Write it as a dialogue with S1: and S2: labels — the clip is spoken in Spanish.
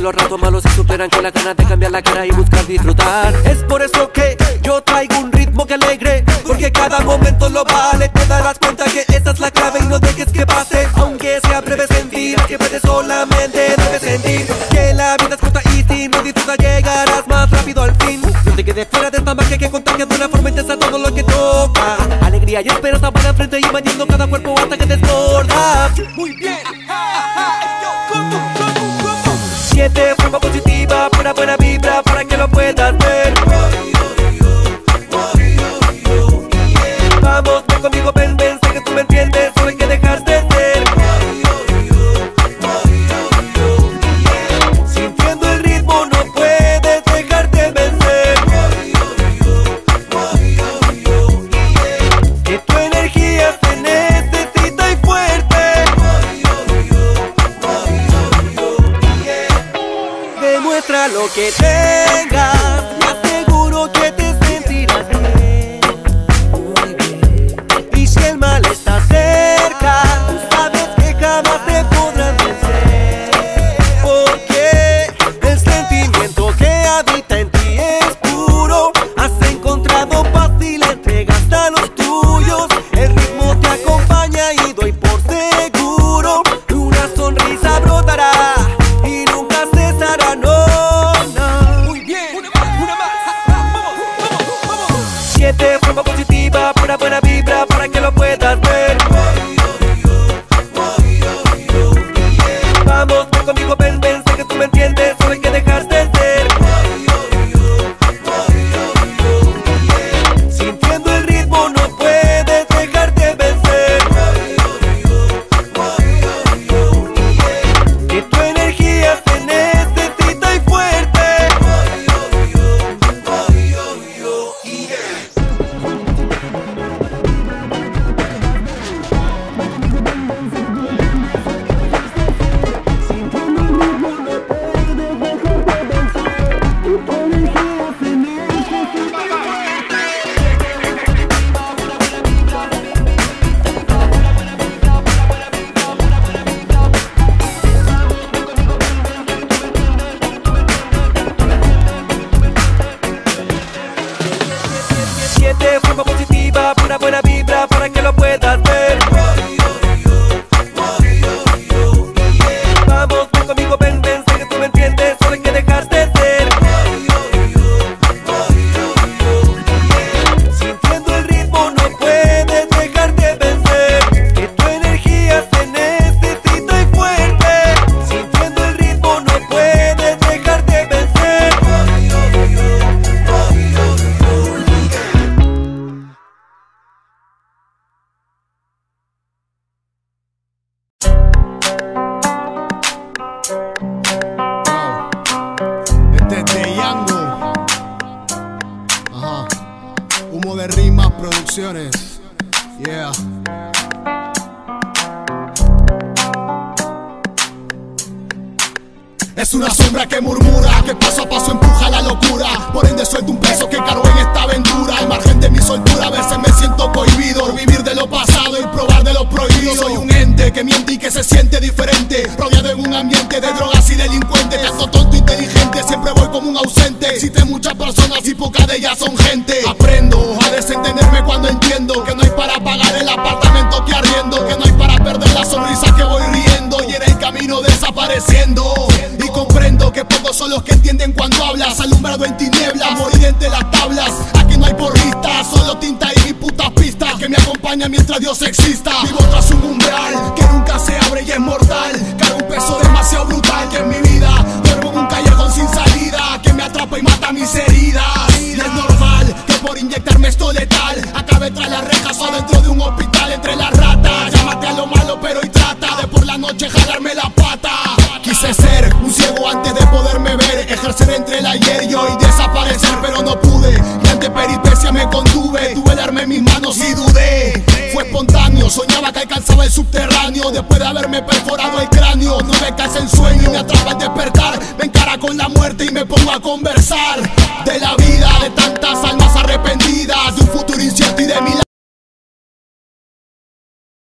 S1: que los ratos malos se superan con la ganas de cambiar la cara y buscar disfrutar. Es por eso que yo traigo un ritmo que alegre, porque cada momento lo vale. Te darás cuenta que esa es la clave y no dejes que pase. Aunque sea breve sentir, que puedes solamente debes sentir que la vida es corta y si no disfrutas llegarás más rápido al fin. No te quedes fuera de esta magia que contagia de una forma intensa todo lo que toca. Alegría y esperanza van al frente y invadiendo cada cuerpo hasta que desborda. Muy bien. 7 forma positiva, pura buena vibra para que lo puedas ver. Vamos, ven conmigo, ven, ven, sé que tú me entiendes, solo hay que dejarte ser. Sintiendo el ritmo no puedes dejarte vencer. Que tu energía se necesita y fuerte. Demuestra lo que tengas, te aseguro que te sentirás bien. Y si el mal está cerca, tú sabes que jamás te podrán vencer. Porque el sentimiento que habita en ti es puro. Has encontrado paz y la entregas a los tuyos. El ritmo te acompaña y doy por seguro una sonrisa brotará y nunca cesará, no, no. Muy bien, una más, vamos. 7 forma positiva, pura buena vibra para que lo puedas ver. Vamos, ven conmigo, ven, ven, sé que tú me entiendes, solo hay que dejarte ser. Sintiendo el ritmo no puedes dejarte vencer. Que tu energía se necesita y fuerte. Siete forma positiva, pura buena vibra para que lo puedas ver. Vamos, ven conmigo, ven, ven, sé que tú me entiendes, solo hay que dejarte ser. Sintiendo el ritmo no puedes dejarte vencer. Que tu energía se necesita y fuerte. Sintiendo el ritmo no puedes dejarte vencer.
S2: Este es de Yango. Ajá. Humo de Rimas Producciones. Yeah. Es una sombra que murmura, que paso a paso empuja la locura. Por ende suelto un peso que cargo en esta aventura. Al margen de mi soltura a veces me siento cohibido por vivir de lo pasado y probar de lo prohibido. Soy un ente que miente y que se siente diferente, rodeado en un ambiente de drogas y delincuentes. Tanto tonto inteligente, siempre voy como un ausente. Existen muchas personas y pocas de ellas son gente. Aprendo a desentenderme cuando entiendo que no hay para pagar el apartamento que arriendo, que no hay para perder la sonrisa que voy riendo y en el camino desapareciendo. Y comprendo que pocos son los que entienden cuando hablas, alumbrado en tinieblas, morir entre las tablas. Aquí no hay porristas, solo tinta y mis putas pistas que me acompañan mientras Dios exista. Vivo tras un umbral que nunca se abre y es mortal. Cargo un peso demasiado brutal que en mi vida duermo en un callejón sin salida, que me atrapa y mata mis heridas. Y es normal que por inyectarme esto letal acabe tras las rejas o dentro de un hospital entre las ratas. Llámate a lo malo pero y trata de por la noche jalarme la pata. Quise ser un ciego antes de poderme ver, ejercer entre el ayer y hoy, desaparecer pero no pude. Y ante peripecia me contuve, tuve el arma en mis manos y dudé. Fue espontáneo, soñaba que alcanzaba el subterráneo. Después de haberme perforado el cráneo, no me cansa el sueño y me atrapa al despertar. Me encara con la muerte y me pongo a conversar de la